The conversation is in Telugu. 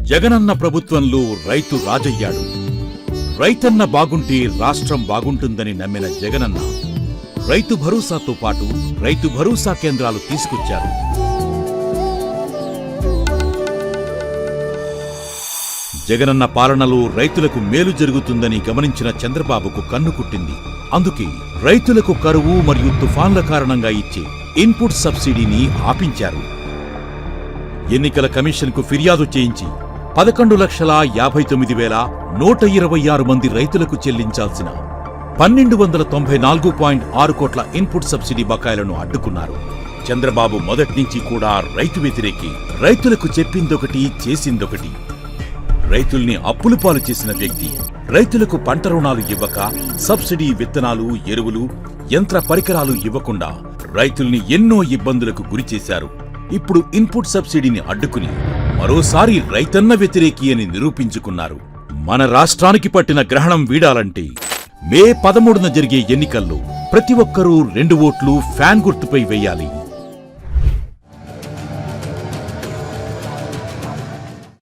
జగనన్న ప్రభుత్వంలో రైతు రాజయ్యాడు. రైతన్న బాగుంటే రాష్ట్రం బాగుంటుందని నమ్మిన జగనన్న రైతు భరోసాతో పాటు రైతు భరోసా కేంద్రాలు తీసుకొచ్చారు. జగనన్న పాలనలో రైతులకు మేలు జరుగుతుందని గమనించిన చంద్రబాబుకు కన్ను కుట్టింది. అందుకే రైతులకు కరువు మరియు తుఫాన్ల కారణంగా ఇచ్చే ఇన్పుట్ సబ్సిడీని ఆపించారు. ఎన్నికల కమిషన్కు ఫిర్యాదు చేయించి 11,59,126 మంది రైతులకు చెల్లించాల్సిన 1,294.6 కోట్ల ఇన్పుట్ సబ్సిడీ బకాయిలను అడ్డుకున్నారు. చంద్రబాబు మొదట్నుంచి కూడా రైతు వ్యతిరేకి. రైతులకు చెప్పిందొకటి చేసిందొకటి. రైతుల్ని అప్పుల పాలు చేసిన వ్యక్తి. రైతులకు పంట రుణాలు ఇవ్వక, సబ్సిడీ విత్తనాలు, ఎరువులు, యంత్ర పరికరాలు ఇవ్వకుండా రైతుల్ని ఎన్నో ఇబ్బందులకు గురిచేశారు. ఇప్పుడు ఇన్పుట్ సబ్సిడీని అడ్డుకుని మరోసారి రైతన్న వ్యతిరేకి అని నిరూపించుకున్నారు. మన రాష్ట్రానికి పట్టిన గ్రహణం వీడాలంటే మే 13న జరిగే ఎన్నికల్లో ప్రతి ఒక్కరూ 2 ఓట్లు ఫ్యాన్ గుర్తుపై వేయాలి.